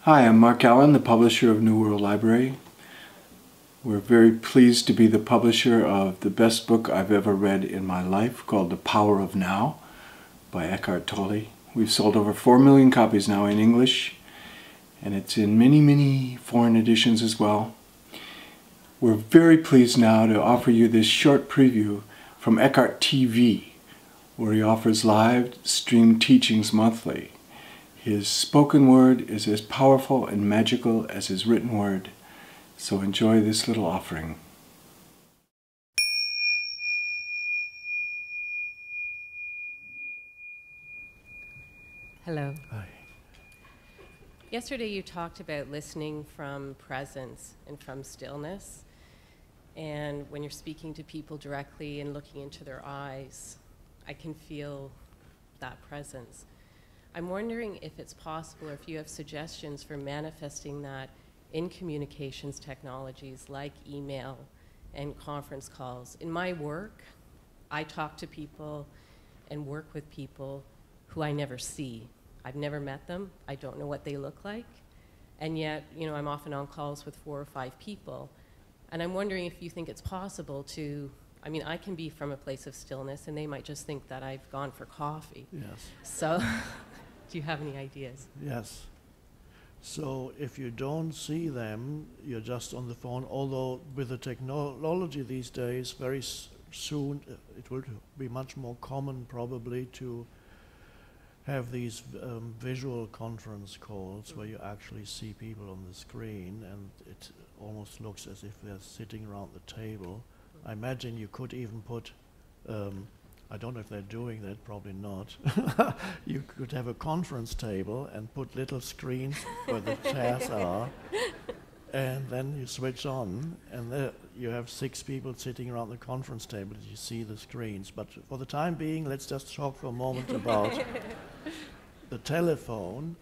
Hi, I'm Mark Allen, the publisher of New World Library. We're very pleased to be the publisher of the best book I've ever read in my life, called The Power of Now by Eckhart Tolle. We've sold over 4 million copies now in English, and it's in many foreign editions as well. We're very pleased now to offer you this short preview from Eckhart TV, where he offers live stream teachings monthly. His spoken word is as powerful and magical as his written word, so enjoy this little offering. Hello. Hi. Yesterday you talked about listening from presence and from stillness. And when you're speaking to people directly and looking into their eyes, I can feel that presence. I'm wondering if it's possible, or if you have suggestions for manifesting that in communications technologies like email and conference calls. In my work, I talk to people and work with people who I never see. I've never met them. I don't know what they look like. And yet, I'm often on calls with 4 or 5 people. And I'm wondering if you think it's possible to, I can be from a place of stillness and they might just think that I've gone for coffee. Yes. So, do you have any ideas? Yes. So if you don't see them, you're just on the phone, although with the technology these days, very soon it will be much more common probably to have these visual conference calls where you actually see people on the screen and it almost looks as if they're sitting around the table. I imagine you could even put, I don't know if they're doing that, probably not. You could have a conference table and put little screens where the chairs are, and then you switch on, and there you have 6 people sitting around the conference table. You see the screens. But for the time being, let's just talk for a moment about the telephone.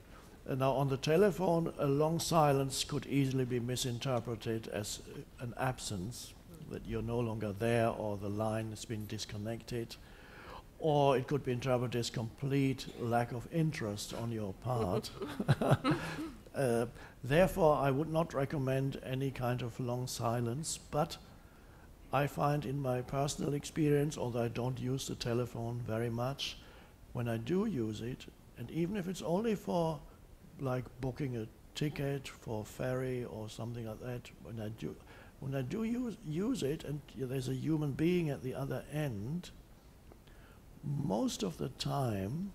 Now, on the telephone, a long silence could easily be misinterpreted as an absence, that you're no longer there, or the line has been disconnected. Or it could be interpreted as complete lack of interest on your part. Therefore, I would not recommend any kind of long silence, but I find in my personal experience, although I don't use the telephone very much, when I do use it, and even if it's only for like booking a ticket for ferry or something like that, when I do use it and there's a human being at the other end, most of the time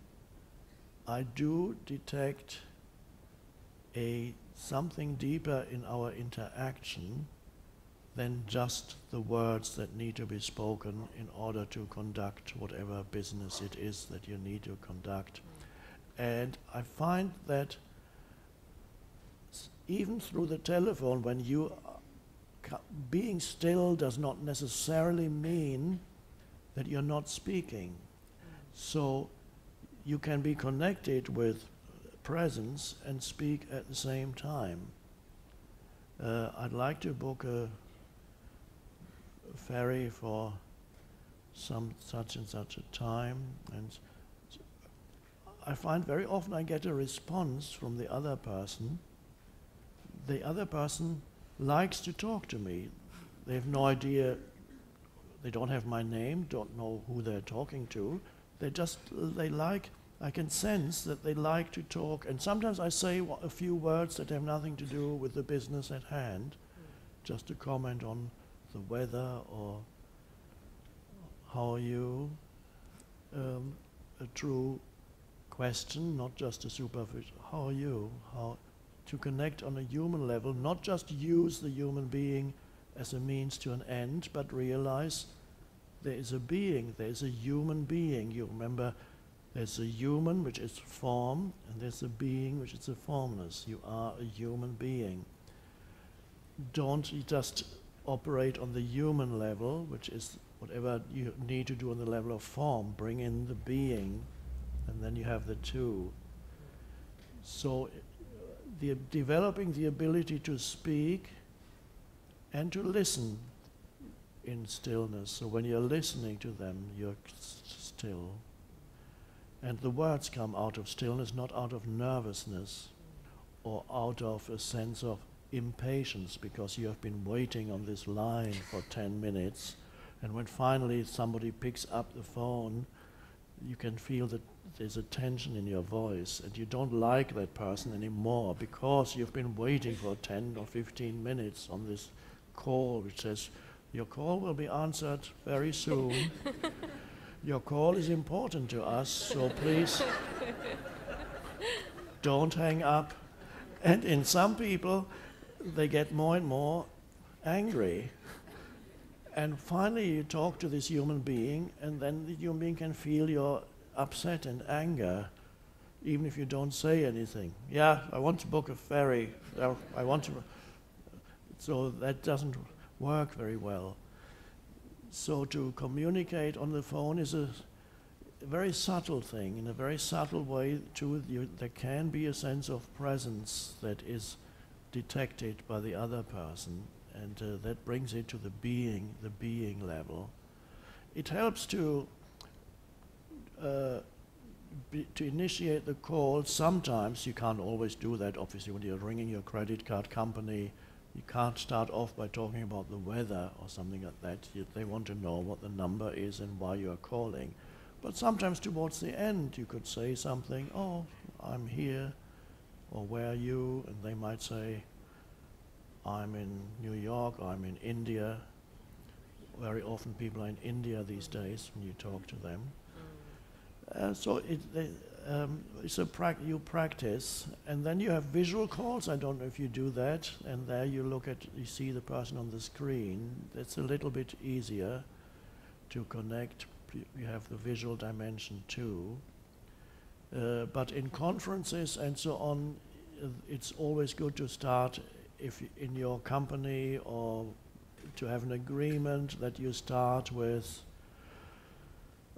I do detect something deeper in our interaction than just the words that need to be spoken in order to conduct whatever business it is that you need to conduct. And I find that even through the telephone, when you being still does not necessarily mean that you're not speaking. So you can be connected with presence and speak at the same time. I'd like to book a ferry for some such and such a time, and I find very often I get a response from the other person. The other person likes to talk to me. They have no idea, they don't have my name, don't know who they're talking to. I can sense that they like to talk, and sometimes I say a few words that have nothing to do with the business at hand, just to comment on the weather or how are you, a true question, not just a superficial, how are you, to connect on a human level, not just use the human being as a means to an end, but realize there is a being, there is a human being. You remember, there's a human, which is form, and there's a being, which is a formless. You are a human being. Don't just operate on the human level, which is whatever you need to do on the level of form. Bring in the being, and then you have the two. So developing the ability to speak and to listen in stillness. So when you're listening to them, you're still. And the words come out of stillness, not out of nervousness. or out of a sense of impatience because you have been waiting on this line for 10 minutes, and when finally somebody picks up the phone, you can feel that there's a tension in your voice, and you don't like that person anymore because you've been waiting for 10 or 15 minutes on this call which says, your call will be answered very soon. Your call is important to us, so please don't hang up. And in some people, they get more and more angry. And finally you talk to this human being, and then the human being can feel your upset and anger, even if you don't say anything. Yeah, I want to book a ferry. I want to. So that doesn't work very well. So to communicate on the phone is a very subtle thing. In a very subtle way, too, there can be a sense of presence that is detected by the other person, and that brings it to the being level. It helps to initiate the call. Sometimes you can't always do that. Obviously, when you're ringing your credit card company, you can't start off by talking about the weather or something like that. They want to know what the number is and why you're calling. But sometimes towards the end, you could say something, oh, I'm here, or where are you? And they might say, I'm in New York, or I'm in India. Very often people are in India these days when you talk to them. So it's you practice, and then you have visual calls. I don't know if you do that, and there you see the person on the screen. It's a little bit easier to connect. You have the visual dimension too. But in conferences and so on, it's always good to start, if in your company, or to have an agreement that you start with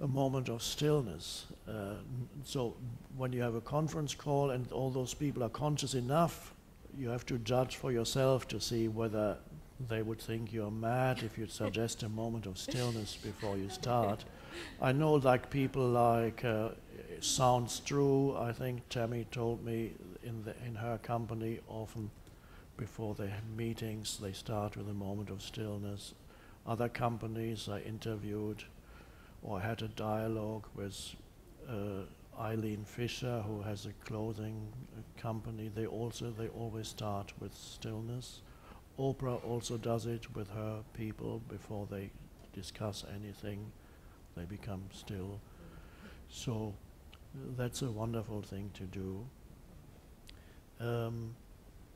a moment of stillness. So when you have a conference call and all those people are conscious enough, you have to judge for yourself to see whether they would think you're mad if you suggest a moment of stillness before you start. I know like people like Sounds True, I think Tammy told me in her company, often before they have meetings they start with a moment of stillness. Other companies I interviewed or had a dialogue with Eileen Fisher, who has a clothing company. They always start with stillness. Oprah also does it with her people. Before they discuss anything, they become still. So that's a wonderful thing to do.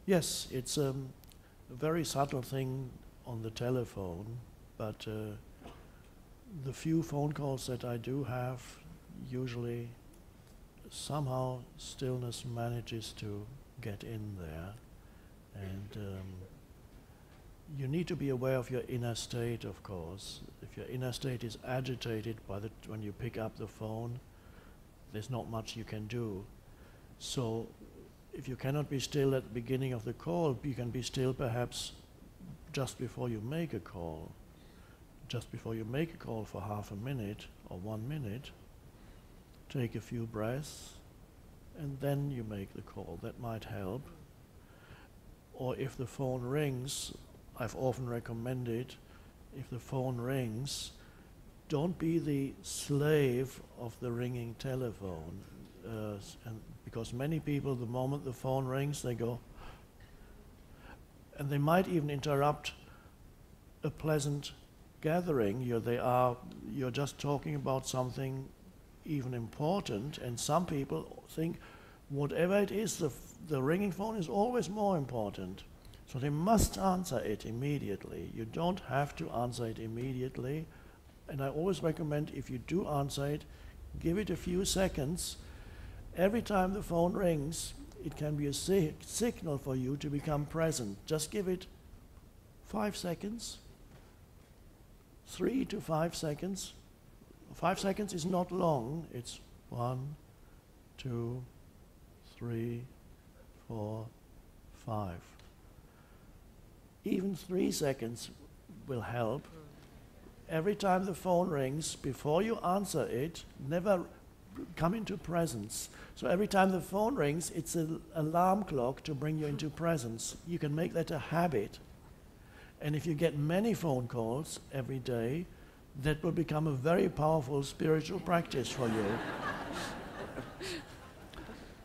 Yes, it's a very subtle thing on the telephone, but the few phone calls that I do have, usually somehow stillness manages to get in there. And you need to be aware of your inner state, of course. If your inner state is agitated when you pick up the phone, there's not much you can do. So if you cannot be still at the beginning of the call, you can be still perhaps just before you make a call. Just before you make a call for half a minute or 1 minute, take a few breaths, and then you make the call. That might help. Or if the phone rings, I've often recommended, if the phone rings, don't be the slave of the ringing telephone. And because many people, the moment the phone rings, they go, and they might even interrupt a pleasant gathering. You're just talking about something even important, and some people think whatever it is, the ringing phone is always more important. So they must answer it immediately. You don't have to answer it immediately. And I always recommend, if you do answer it, give it a few seconds. Every time the phone rings, it can be a signal for you to become present. Just give it 5 seconds, 3 to 5 seconds. 5 seconds is not long. It's 1, 2, 3, 4, 5. Even 3 seconds will help. Every time the phone rings, before you answer it, never come into presence. So every time the phone rings, it's an alarm clock to bring you into presence. You can make that a habit. And if you get many phone calls every day, that will become a very powerful spiritual practice for you.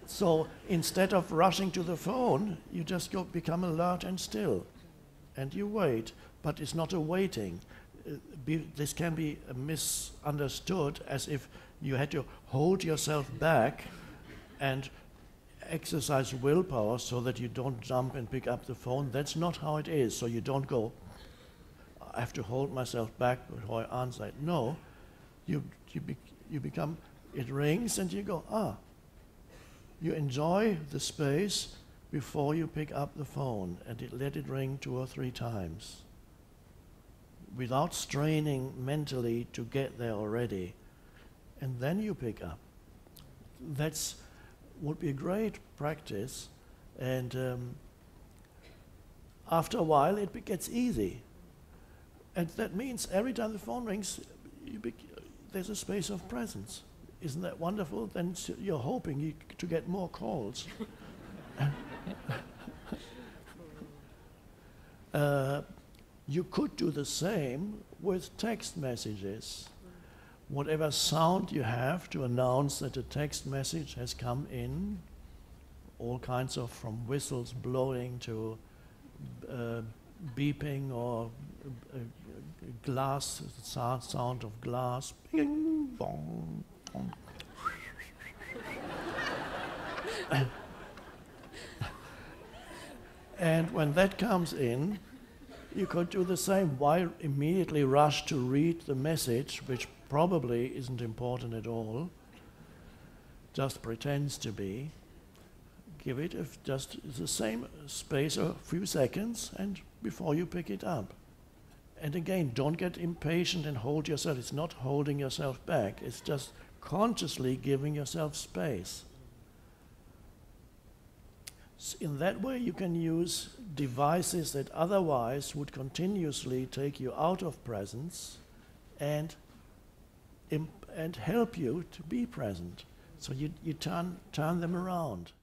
So instead of rushing to the phone, you just become alert and still. And you wait, but it's not a waiting. This can be misunderstood as if you had to hold yourself back and exercise willpower so that you don't jump and pick up the phone. That's not how it is. So you don't go, I have to hold myself back before I answer it. No, you become, it rings and you go, You enjoy the space before you pick up the phone and let it ring 2 or 3 times without straining mentally to get there already. And then you pick up. That's would be a great practice, and after a while it gets easy. And that means every time the phone rings, there's a space of presence. Isn't that wonderful? Then you're hoping to get more calls. You could do the same with text messages. Whatever sound you have to announce that a text message has come in, all kinds of, from whistles blowing to beeping or glass, sound of glass, bing, bong, bong. And when that comes in, you could do the same. Why immediately rush to read the message, which probably isn't important at all, just pretends to be. Give it just the same space, a few seconds, and before you pick it up. And again, don't get impatient and hold yourself. It's not holding yourself back. It's just consciously giving yourself space. In that way, you can use devices that otherwise would continuously take you out of presence and help you to be present. So you turn them around.